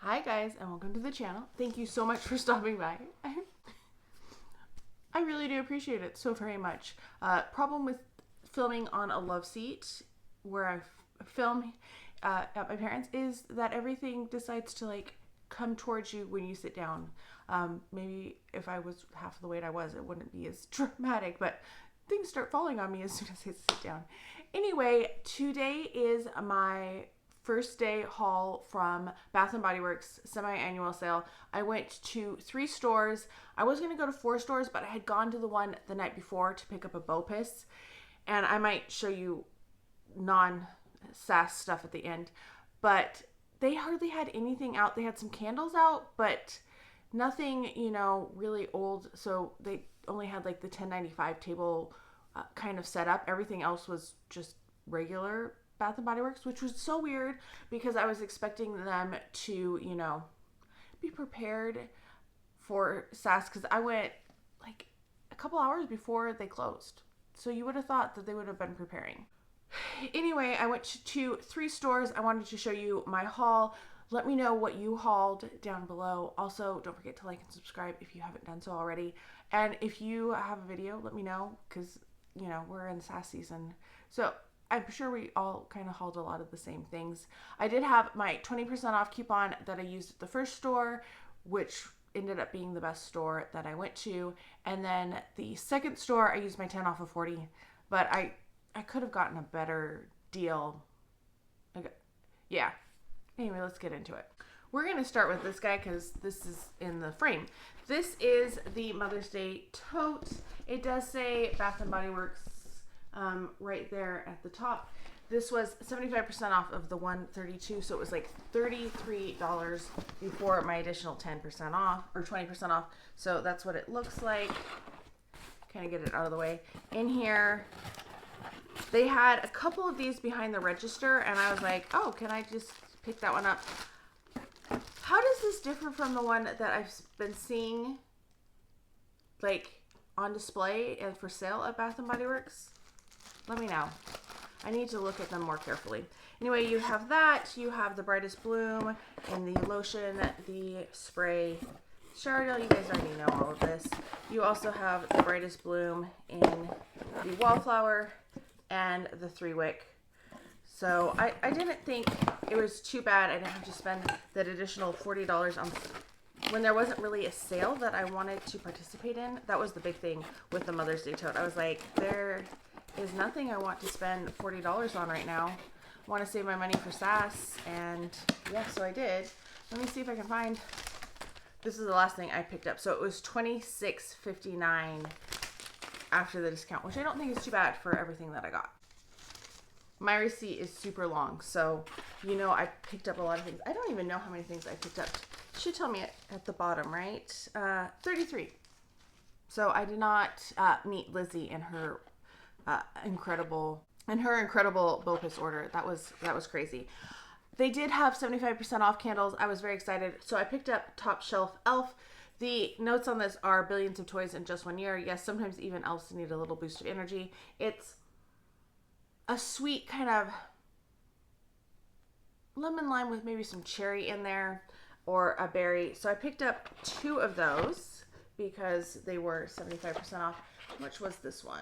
Hi guys, and welcome to the channel. Thank you so much for stopping by. I really do appreciate it so very much. Problem with filming on a love seat where I film at my parents' is that everything decides to like come towards you when you sit down. Maybe if I was half the weight I was, it wouldn't be as dramatic, but things start falling on me as soon as I sit down. Anyway, today is my first day haul from Bath & Body Works semi-annual sale. I went to 3 stores. I was going to go to 4 stores, but I had gone to the one the night before to pick up a Bopus, and I might show you non-SAS stuff at the end, but they hardly had anything out. They had some candles out, but nothing, really old. So they only had like the 1095 table kind of set up. Everything else was just regular Bath & Body Works, which was so weird because I was expecting them to, be prepared for SAS because I went like a couple hours before they closed. So you would have thought that they would have been preparing. Anyway, I went to 3 stores. I wanted to show you my haul. Let me know what you hauled down below. Also, don't forget to like and subscribe if you haven't done so already. And if you have a video, let me know because, we're in SAS season. So I'm sure we all kind of hauled a lot of the same things. I did have my 20% off coupon that I used at the first store, which ended up being the best store that I went to. And then the second store, I used my 10 off of 40, but I could have gotten a better deal. Okay. Yeah. Anyway, let's get into it. We're going to start with this guy because this is in the frame. This is the Mother's Day tote. It does say Bath & Body Works right there at the top. This was 75% off of the $132, so it was like $33 before my additional 10% off or 20% off. So that's what it looks like. Kind of get it out of the way. In here, they had a couple of these behind the register, and I was like, oh, can I just pick that one up? How does this differ from the one that I've been seeing like on display and for sale at Bath & Body Works? Let me know. I need to look at them more carefully. Anyway, you have that. You have the Brightest Bloom in the lotion, the spray, shower gel. You guys already know all of this. You also have the Brightest Bloom in the Wallflower and the 3-wick. So I didn't think it was too bad. I didn't have to spend that additional $40 on when there wasn't really a sale that I wanted to participate in. That was the big thing with the Mother's Day tote. I was like, there is nothing I want to spend $40 on right now. I want to save my money for SAS, and yeah, so I did. Let me see if I can find. This is the last thing I picked up. So it was $26.59 after the discount, which I don't think is too bad for everything that I got. My receipt is super long, so I picked up a lot of things. I don't even know how many things I picked up. It should tell me at the bottom, right? 33. So I did not meet Lizzie in her incredible Bopus order. That was crazy. They did have 75% off candles. I was very excited. So I picked up Top Shelf Elf. The notes on this are billions of toys in just 1 year. Yes, sometimes even elves need a little boost of energy. It's a sweet kind of lemon lime with maybe some cherry in there or a berry. So I picked up 2 of those because they were 75% off. How much was this one?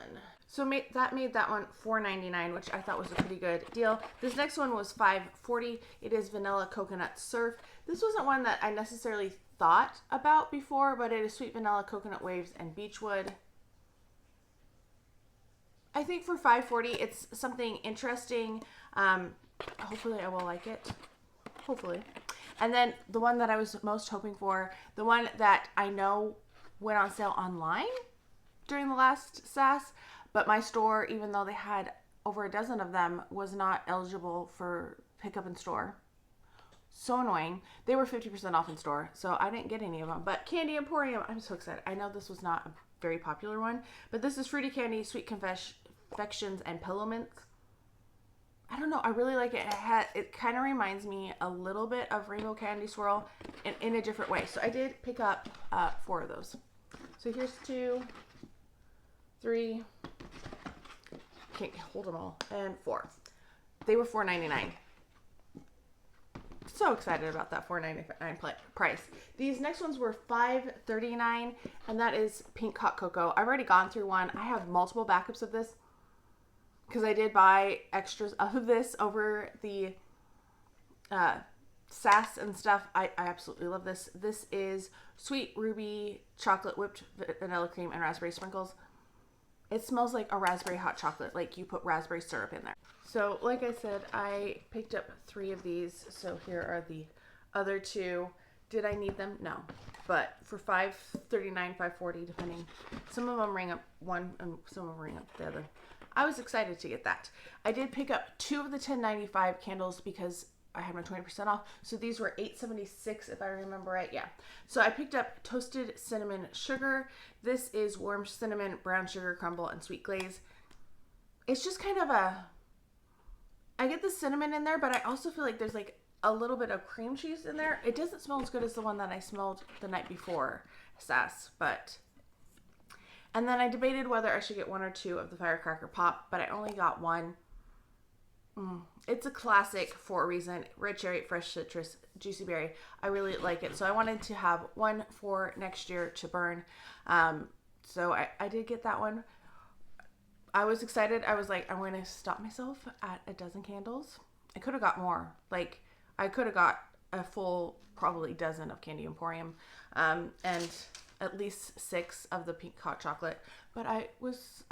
So that made that one $4.99, which I thought was a pretty good deal. This next one was $5.40. It is Vanilla Coconut Surf. This wasn't one that I necessarily thought about before, but it is Sweet Vanilla Coconut Waves and Beechwood. I think for $5.40, it's something interesting. Hopefully I will like it. Hopefully. And then the one that I was most hoping for, the one that I know went on sale online during the last SAS, but my store, even though they had over a dozen of them, was not eligible for pickup in store. So annoying. They were 50% off in store, so I didn't get any of them. But Candy Emporium, I'm so excited. I know this was not a very popular one, but this is Fruity Candy, Sweet Confections, and Pillow Mints. I don't know. I really like it. It kind of reminds me a little bit of Rainbow Candy Swirl in a different way. So I did pick up 4 of those. So here's 2, 3, can't hold them all, and 4. They were $4.99. so excited about that $4.99 price. These next ones were $5.39, and that is pink hot cocoa. I've already gone through one. I have multiple backups of this because I did buy extras of this over the SAS and stuff. I absolutely love this. This is sweet ruby chocolate whipped vanilla cream and raspberry sprinkles. It smells like a raspberry hot chocolate, like you put raspberry syrup in there. So like I said, I picked up 3 of these. So here are the other 2. Did I need them? No. But for $5.39, $5.40, depending. Some of them ring up one and some of them ring up the other. I was excited to get that. I did pick up 2 of the $10.95 candles because I had my 20% off. So these were $8.76 if I remember right. Yeah. So I picked up toasted cinnamon sugar. This is warm cinnamon, brown sugar crumble, and sweet glaze. It's just kind of I get the cinnamon in there, but I also feel like there's like a little bit of cream cheese in there. It doesn't smell as good as the one that I smelled the night before, SAS, but... And then I debated whether I should get 1 or 2 of the firecracker pop, but I only got 1. It's a classic for a reason. Red cherry, fresh citrus, juicy berry. I really like it. So I wanted to have 1 for next year to burn. So I did get that one. I was excited. I was like, I'm going to stop myself at a dozen candles. I could have got more. Like, I could have got a full, probably dozen of Candy Emporium. And at least 6 of the pink hot chocolate. But I was...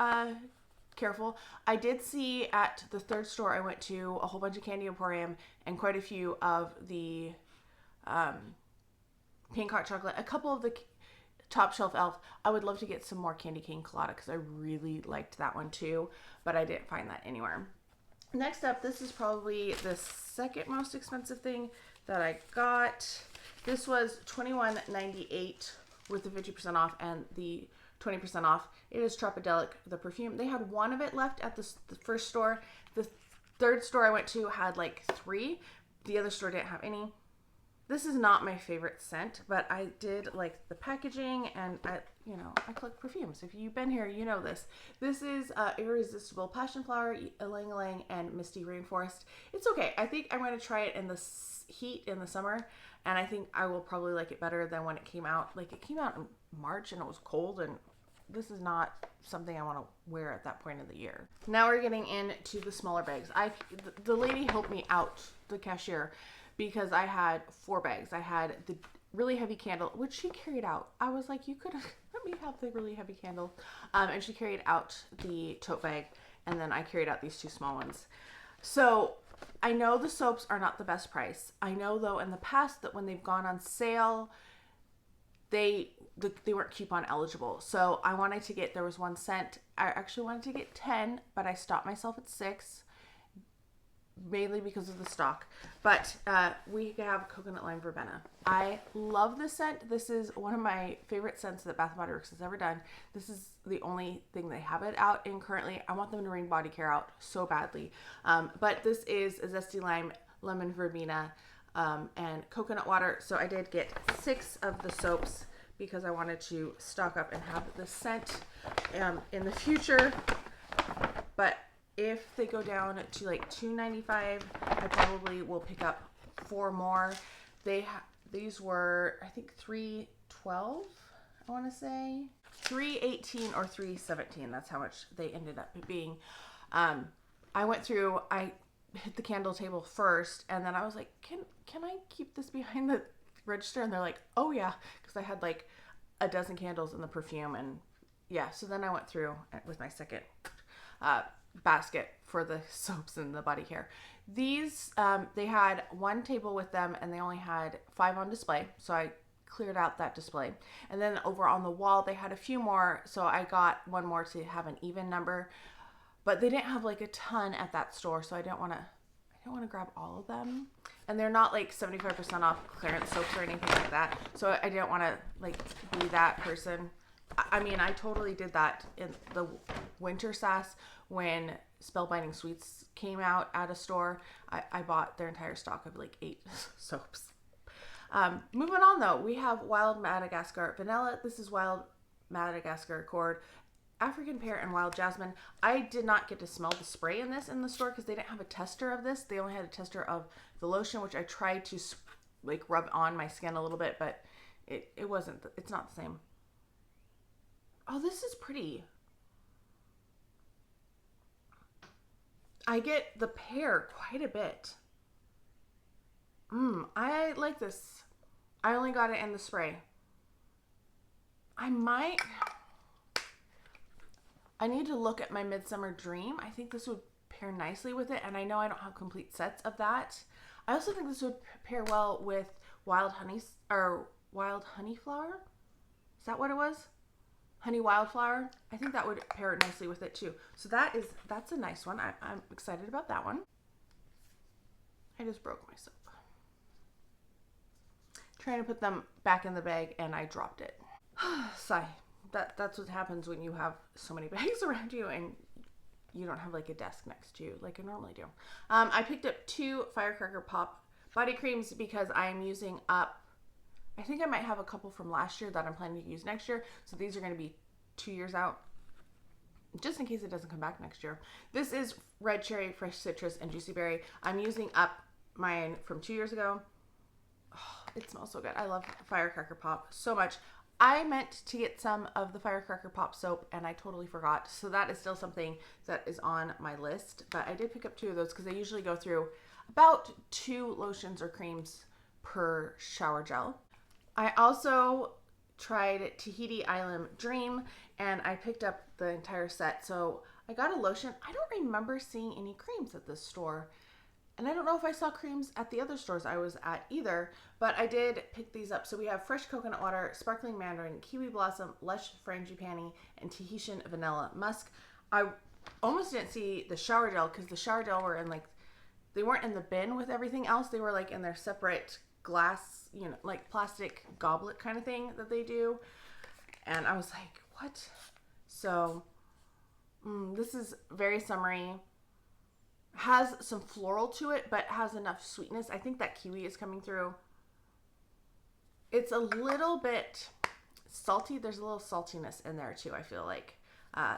careful. I did see at the 3rd store I went to a whole bunch of Candy Emporium and quite a few of the pink hot chocolate, a couple of the Top Shelf Elf. I would love to get some more Candy Cane Colada because I really liked that one too, but I didn't find that anywhere. Next up, this is probably the second most expensive thing that I got. This was $21.98 with the 50% off and the 20% off. It is Tropidelic, the perfume. They had 1 of it left at the first store. The 3rd store I went to had like 3. The other store didn't have any. This is not my favorite scent, but I did like the packaging, and I collect perfumes. If you've been here, you know this. This is Irresistible Passion Flower, Ylang Ylang, and Misty Rainforest. It's okay. I think I'm going to try it in the heat in the summer, and I think I will probably like it better than when it came out. Like, it came out in March and it was cold, and this is not something I want to wear at that point of the year. Now we're getting into the smaller bags. The lady helped me out, the cashier, because I had 4 bags. I had the really heavy candle, which she carried out. I was like, you could have let me have the really heavy candle. And she carried out the tote bag, and then I carried out these 2 small ones. So I know the soaps are not the best price. I know, though, in the past that when they've gone on sale, they weren't coupon eligible. So I wanted to get, there was 1 cent. I actually wanted to get 10, but I stopped myself at 6, mainly because of the stock. But we have Coconut Lime Verbena. I love this scent. This is one of my favorite scents that Bath & Body Works has ever done. This is the only thing they have it out in currently. I want them to bring body care out so badly. But this is a zesty lime, lemon verbena, and coconut water. So I did get 6 of the soaps because I wanted to stock up and have the scent in the future. But if they go down to like $2.95, I probably will pick up 4 more. These were, I think, $3.12, I want to say. $3.18 or $3.17. That's how much they ended up being. I went through, I hit the candle table first, and then I was like, can I keep this behind the register? And they're like, oh yeah, because I had like a dozen candles in the perfume, and yeah. So then I went through with my second basket for the soaps and the body care. These, they had 1 table with them, and they only had 5 on display, so I cleared out that display. And then over on the wall, they had a few more, so I got 1 more to have an even number. But they didn't have like a ton at that store, so I didn't want to grab all of them. And they're not like 75% off clearance soaps or anything like that, so I didn't want to like be that person. I mean, I totally did that in the winter SAS when Spellbinding Sweets came out at a store. I bought their entire stock of like 8 soaps. Moving on though, we have Wild Madagascar Vanilla. This is Wild Madagascar Accord, African Pear, and Wild Jasmine. I did not get to smell the spray in this in the store because they didn't have a tester of this. They only had a tester of the lotion, which I tried to like rub on my skin a little bit, but it wasn't, it's not the same. Oh, this is pretty. I get the pear quite a bit. I like this. I only got it in the spray. I need to look at my Midsummer Dream. I think this would pair nicely with it, and I know I don't have complete sets of that. I also think this would pair well with Wild Honey or Wild Honeyflower. Is that what it was? Honey Wildflower. I think that would pair nicely with it too. So that's a nice one. I'm excited about that one. I just broke my soap. Trying to put them back in the bag and I dropped it. Sigh. That's what happens when you have so many bags around you and you don't have like a desk next to you like I normally do. I picked up 2 Firecracker Pop body creams because I'm using up, I think I might have a couple from last year that I'm planning to use next year. So these are going to be 2 years out, just in case it doesn't come back next year. This is Red Cherry, Fresh Citrus, and Juicy Berry. I'm using up mine from 2 years ago. Oh, it smells so good. I love Firecracker Pop so much. I meant to get some of the Firecracker Pop soap and I totally forgot. So that is still something that is on my list. But I did pick up 2 of those because I usually go through about 2 lotions or creams per shower gel. I also tried Tahiti Island Dream and I picked up the entire set. So I got a lotion. I don't remember seeing any creams at this store. And I don't know if I saw creams at the other stores I was at either, but I did pick these up. So we have fresh coconut water, sparkling mandarin, kiwi blossom, lush frangipani, and Tahitian vanilla musk. I almost didn't see the shower gel because the shower gel were in like, they weren't in the bin with everything else. They were like in their separate glass, you know, like plastic goblet kind of thing that they do. And I was like, what? So this is very summery. Has some floral to it, but has enough sweetness. I think that kiwi is coming through. It's a little bit salty. There's a little saltiness in there too, I feel like.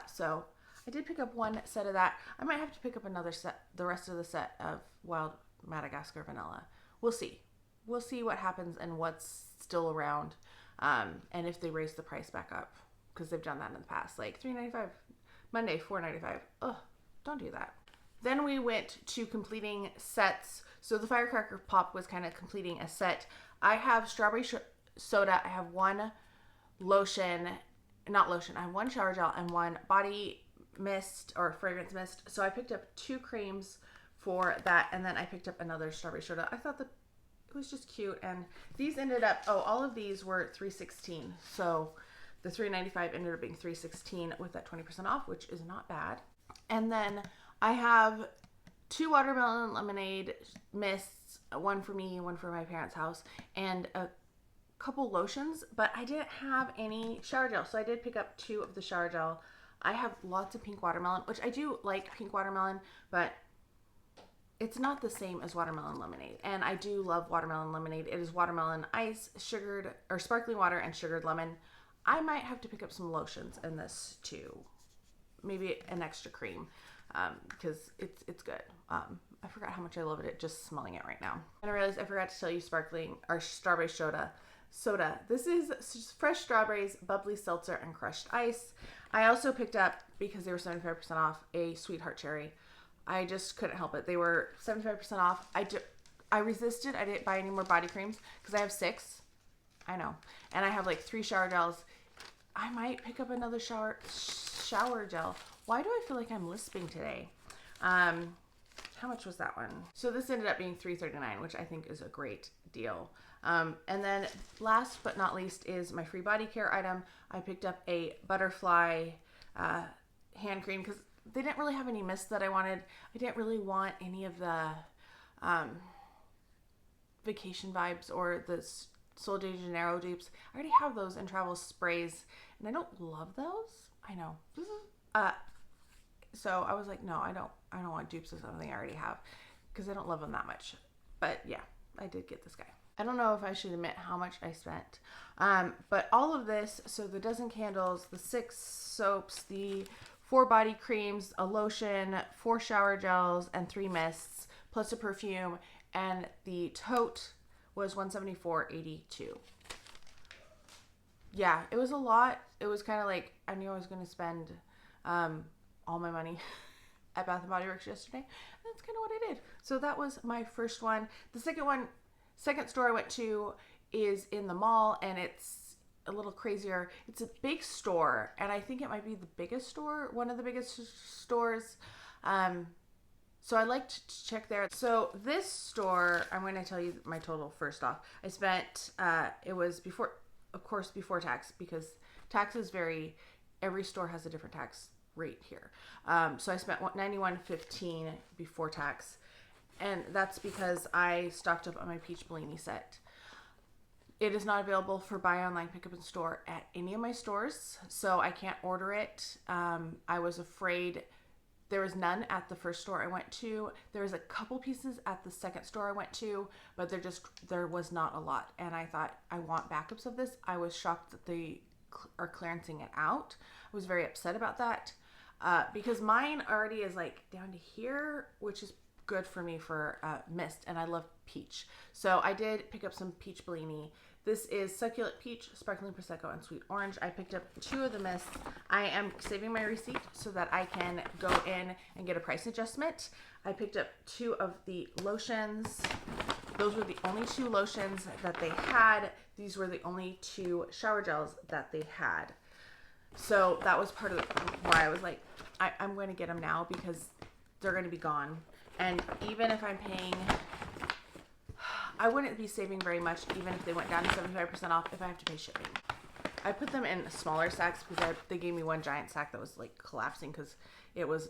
So I did pick up 1 set of that. I might have to pick up another set, the rest of the set of Wild Madagascar Vanilla. We'll see. We'll see what happens and what's still around. And if they raise the price back up, because they've done that in the past. Like $3.95, Monday $4.95. Ugh, don't do that. Then we went to completing sets. So the Firecracker Pop was kind of completing a set. I have strawberry soda. I have 1 lotion, not lotion. I have 1 shower gel and 1 body mist or fragrance mist. So I picked up 2 creams for that. And then I picked up another strawberry soda. I thought that it was just cute. And these ended up, all of these were $3.16. So the $3.95 ended up being $3.16 with that 20% off, which is not bad. And then I have 2 watermelon lemonade mists, 1 for me, 1 for my parents' house, and a couple lotions, but I didn't have any shower gel. So I did pick up 2 of the shower gel. I have lots of pink watermelon, which I do like pink watermelon, but it's not the same as watermelon lemonade. And I do love watermelon lemonade. It is watermelon ice, sugared or sparkling water, and sugared lemon. I might have to pick up some lotions in this too. Maybe an extra cream. Because it's good. I forgot how much I love it just smelling it right now. And I realized I forgot to tell you sparkling or strawberry soda. This is fresh strawberries, bubbly seltzer, and crushed ice. I also picked up, because they were 75% off, a Sweetheart Cherry. I just couldn't help it. They were 75% off. I resisted. I didn't buy any more body creams because I have 6. I know. And I have like 3 shower gels. I might pick up another shower gel. Why do I feel like I'm lisping today? How much was that one? So this ended up being $3.39, which I think is a great deal. And then last but not least is my free body care item. I picked up a butterfly hand cream because they didn't really have any mists that I wanted. I didn't really want any of the vacation vibes or the Sol de Janeiro dupes. I already have those in travel sprays and I don't love those. I know. So I was like, no, I don't want dupes of something I already have because I don't love them that much. But yeah, I did get this guy. I don't know if I should admit how much I spent. But all of this, so the dozen candles, the 6 soaps, the 4 body creams, a lotion, 4 shower gels, and 3 mists, plus a perfume, and the tote was $174.82. Yeah, it was a lot. It was kind of like I knew I was going to spend all my money at Bath and Body Works yesterday. And that's kind of what I did. So that was my first one. The second store I went to is in the mall, and it's a little crazier. It's a big store, and I think it might be the biggest store, one of the biggest stores. So I like to check there. So this store, I'm going to tell you my total first off. I spent, it was before, of course, before tax, because taxes vary. Every store has a different tax rate here. So I spent $91.15 before tax, and that's because I stocked up on my peach Bellini set. It is not available for buy online, pick up in store at any of my stores, so I can't order it. I was afraid. There was none at the first store I went to. There was a couple pieces at the second store I went to, but there was not a lot. And I thought, I want backups of this. I was shocked that they are clearancing it out. I was very upset about that because mine already is like down to here, which is good for me for mist, and I love peach. So I did pick up some peach Bellini. This is succulent peach, sparkling prosecco, and sweet orange. I picked up 2 of the mists. I am saving my receipt so that I can go in and get a price adjustment. I picked up 2 of the lotions. Those were the only 2 lotions that they had. These were the only 2 shower gels that they had. So that was part of why I was like, I'm going to get them now because they're going to be gone. And even if I'm paying, I wouldn't be saving very much even if they went down to 75% off if I have to pay shipping. I put them in smaller sacks because they gave me one giant sack that was like collapsing because it was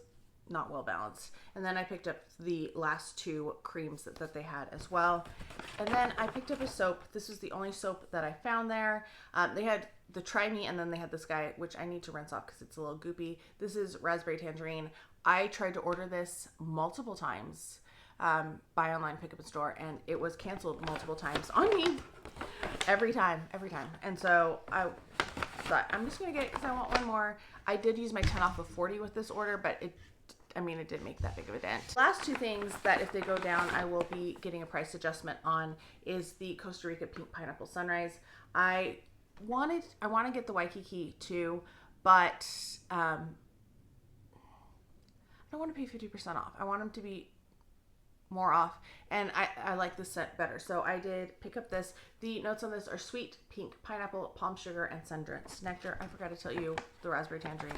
not well balanced. And then I picked up the last 2 creams that they had as well. And then I picked up a soap. This was the only soap that I found there. They had the Try Me, and then they had this guy, which I need to rinse off because it's a little goopy. This is Raspberry Tangerine. I tried to order this multiple times, buy online, pick up in store, and it was canceled multiple times on me. Every time. And so I thought, I'm just going to get it because I want one more. I did use my 10 off of 40 with this order, but it didn't make that big of a dent. Last 2 things that if they go down, I will be getting a price adjustment on is the Costa Rica Pink Pineapple Sunrise. I want to get the Waikiki too, but I don't want to pay 50% off. I want them to be more off, and I like this set better. So I did pick up this. The notes on this are sweet, pink, pineapple, palm sugar, and sun-drenched nectar. I forgot to tell you the raspberry tangerine.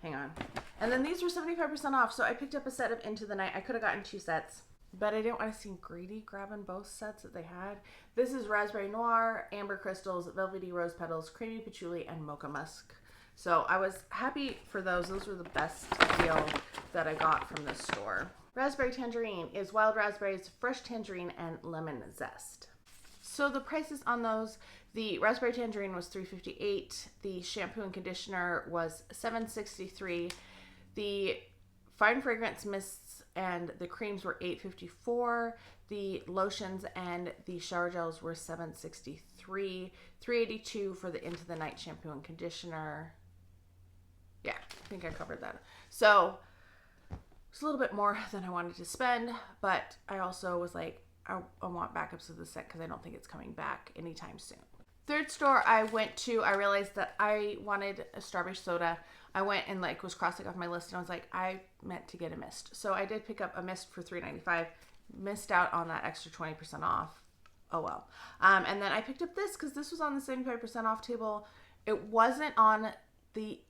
Hang on. And then these were 75% off, so I picked up a set of Into the Night. I could have gotten 2 sets, but I didn't want to seem greedy grabbing both sets that they had. This is Raspberry Noir, Amber Crystals, Velvety Rose Petals, Creamy Patchouli, and Mocha Musk. So I was happy for those. Those were the best deal that I got from this store. Raspberry Tangerine is wild raspberries, fresh tangerine, and lemon zest. So the prices on those, the Raspberry Tangerine was $3.58. The shampoo and conditioner was $7.63. The fine fragrance mists and the creams were $8.54. The lotions and the shower gels were $7.63. $3.82 for the Into the Night shampoo and conditioner. Yeah, I think I covered that. So it's a little bit more than I wanted to spend, but I also was like, I want backups of the set because I don't think it's coming back anytime soon. Third store I went to, I realized that I wanted a strawberry soda. I went and was crossing off my list, and I was like, I meant to get a mist. So I did pick up a mist for $3.95. Missed out on that extra 20% off. Oh well. And then I picked up this because this was on the 75% off table. It wasn't on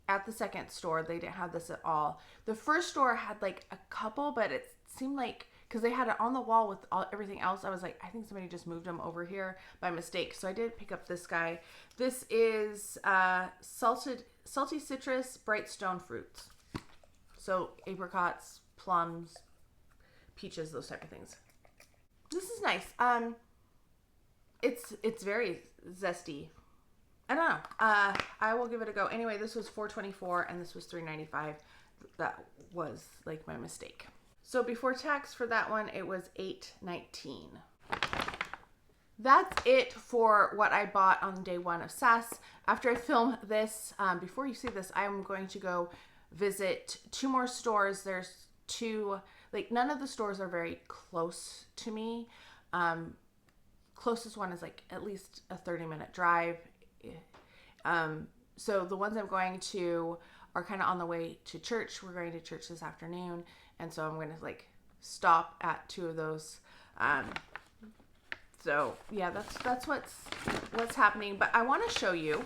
at the second store. They didn't have this at all. The first store had like a couple, but it seemed like because they had it on the wall with everything else, I was like, I think somebody just moved them over here by mistake. So I did pick up this guy. This is salty citrus, bright stone fruits. So apricots, plums, peaches, those type of things. This is nice. It's very zesty. I don't know. I will give it a go. Anyway, this was $4.24 and this was $3.95. That was like my mistake. So before tax for that one, it was $8.19. That's it for what I bought on day 1 of SAS. After I film this, before you see this, I'm going to go visit 2 more stores. There's 2 like none of the stores are very close to me. Closest one is like at least a 30-minute drive. So the ones I'm going to are kind of on the way to church. We're going to church this afternoon, and so I'm going to like stop at two of those. So yeah, that's what's happening. But I want to show you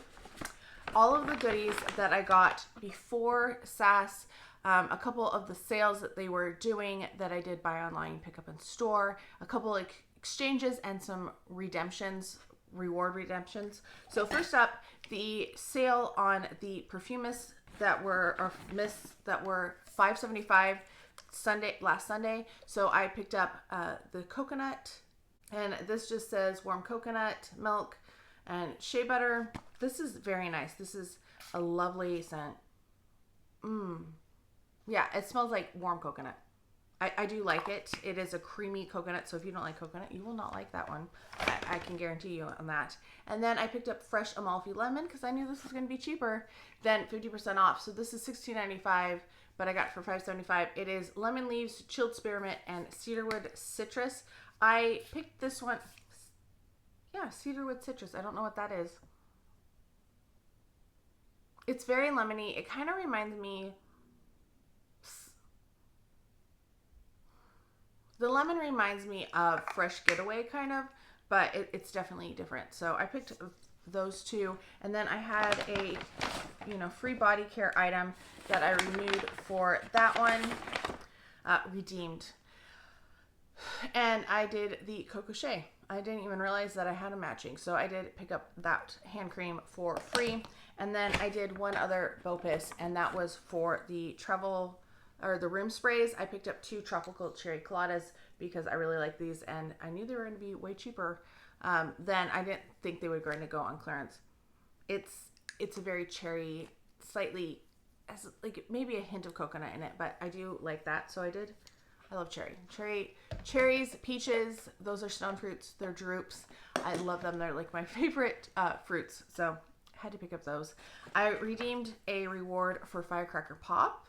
all of the goodies that I got before SAS. A couple of the sales that they were doing that I did buy online, pick up in store. A couple like exchanges and some redemptions, reward redemptions. So first up, the sale on the perfumists that were or mists that were $5.75 last Sunday. So I picked up the coconut, and this just says warm coconut milk and shea butter. This is very nice. This is a lovely scent. Yeah, it smells like warm coconut. I do like it. It is a creamy coconut, so if you don't like coconut, you will not like that one. I can guarantee you on that. And then I picked up fresh Amalfi lemon because I knew this was going to be cheaper than 50% off. So this is $16.95, but I got it for $5.75. It is lemon leaves, chilled spearmint, and cedarwood citrus. I picked this one. Yeah, cedarwood citrus. I don't know what that is. It's very lemony. It kind of reminds me... The lemon reminds me of Fresh Getaway kind of, but it's definitely different. So I picked those two, and then I had a, free body care item that I renewed for that one, redeemed. And I did the Coco Shea. I didn't even realize that I had a matching, so I did pick up that hand cream for free. And then I did one other Bopus, and that was for the travel... or the room sprays. I picked up 2 tropical cherry coladas because I really like these, and I knew they were going to be way cheaper than I didn't think they were going to go on clearance. It's a very cherry, slightly has like maybe a hint of coconut in it, but I do like that. So I love cherries, peaches. Those are stone fruits. They're drupes. I love them. They're like my favorite fruits. So I had to pick up those. I redeemed a reward for Firecracker Pop.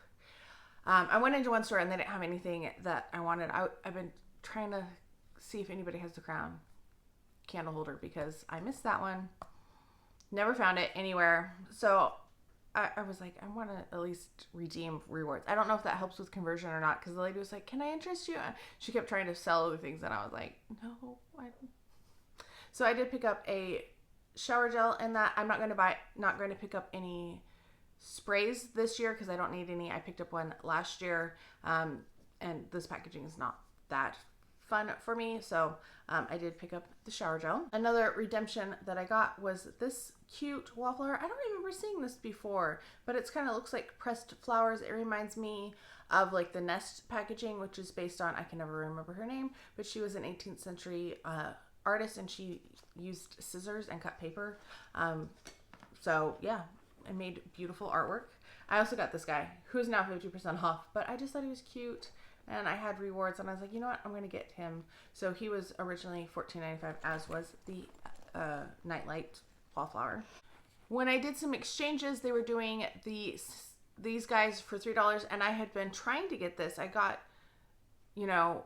I went into one store and they didn't have anything that I wanted. I've been trying to see if anybody has the crown candle holder because I missed that one. Never found it anywhere. So I was like, I want to at least redeem rewards. I don't know if that helps with conversion or not because the lady was like, can I interest you? She kept trying to sell other things and I was like, no. So I did pick up a shower gel and that I'm not going to pick up any sprays this year because I don't need any. I picked up one last year, and this packaging is not that fun for me, so I did pick up the shower gel. Another redemption that I got was this cute wallflower. I don't remember seeing this before, but it's kind of looks like pressed flowers. It reminds me of like the Nest packaging, which is based on, I can never remember her name, but she was an 18th century artist and she used scissors and cut paper. So yeah, and made beautiful artwork. I also got this guy who's now 50% off, but I just thought he was cute and I had rewards and I was like, you know what, I'm going to get him. So he was originally $14.95, as was the Nightlight Wallflower. When I did some exchanges, they were doing these guys for $3 and I had been trying to get this. I got, I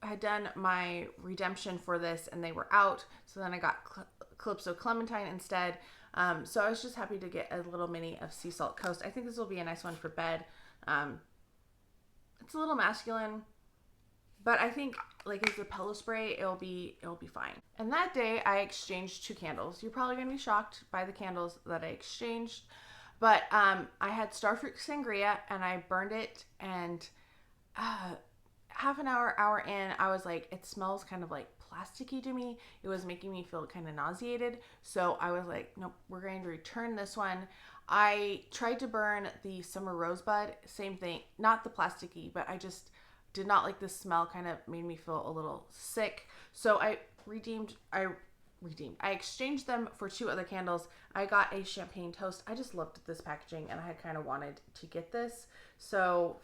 had done my redemption for this and they were out. So then I got Calypso Clementine instead. So I was just happy to get a little mini of Sea Salt Coast. I think this will be a nice one for bed. It's a little masculine, but I think like as a pillow spray, it'll be fine. And that day I exchanged 2 candles. You're probably gonna be shocked by the candles that I exchanged, but I had Starfruit Sangria and I burned it, and half an hour in, I was like, it smells kind of like plasticky to me. It was making me feel kind of nauseated. So I was like, nope, we're going to return this one. I tried to burn the Summer Rosebud, same thing, not the plasticky, but I just did not like the smell, kind of made me feel a little sick. So I exchanged them for 2 other candles. I got a champagne toast. I just loved this packaging and I had kind of wanted to get this. So,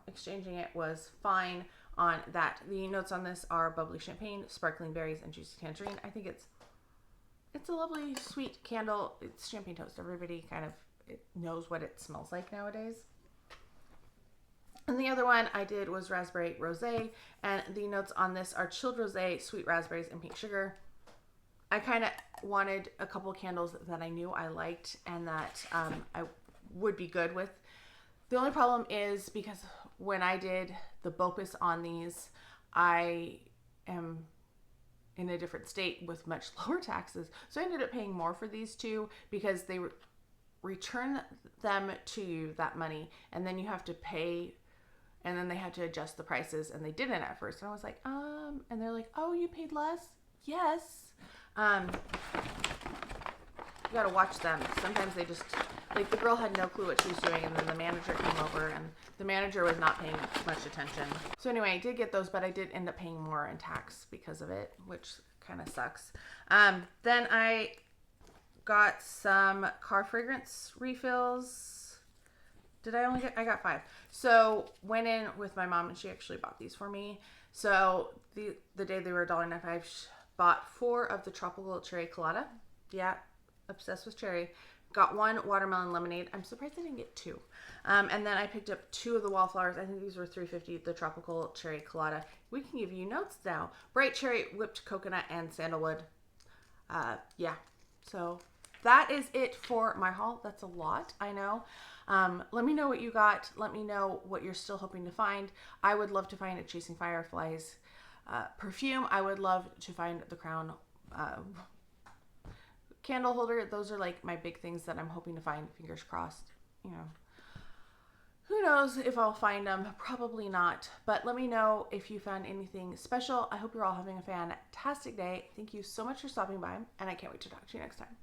exchanging it was fine on that. The notes on this are bubbly champagne, sparkling berries, and juicy tangerine. I think it's a lovely sweet candle. It's champagne toast. Everybody kind of knows what it smells like nowadays. And the other one I did was raspberry rosé, and the notes on this are chilled rosé, sweet raspberries, and pink sugar. I kind of wanted a couple candles that I knew I liked and that I would be good with. The only problem is because when I did the BOPUS on these, I am in a different state with much lower taxes. So I ended up paying more for these two because they return them to you, that money, and then you have to pay, and then they had to adjust the prices, and they didn't at first. And I was like, and they're like, oh, you paid less? Yes. You gotta watch them. Sometimes they just, like, the girl had no clue what she was doing, and then the manager came over, and the manager was not paying much attention. So anyway, I did get those, but I did end up paying more in tax because of it, which kind of sucks. Then I got some car fragrance refills. I got 5. So went in with my mom, and she actually bought these for me. So the day they were $1.95, bought 4 of the tropical cherry colada. Yeah, obsessed with cherry. Got 1 watermelon lemonade. I'm surprised I didn't get 2. And then I picked up 2 of the wallflowers. I think these were $3.50. The tropical cherry colada. We can give you notes now. Bright cherry, whipped coconut, and sandalwood. Yeah. So that is it for my haul. That's a lot, I know. Let me know what you got. Let me know what you're still hoping to find. I would love to find a Chasing Fireflies perfume. I would love to find the Crown candle holder. Those are like my big things that I'm hoping to find. Fingers crossed. You know, who knows if I'll find them? Probably not. But let me know if you found anything special. I hope you're all having a fantastic day. Thank you so much for stopping by, and I can't wait to talk to you next time.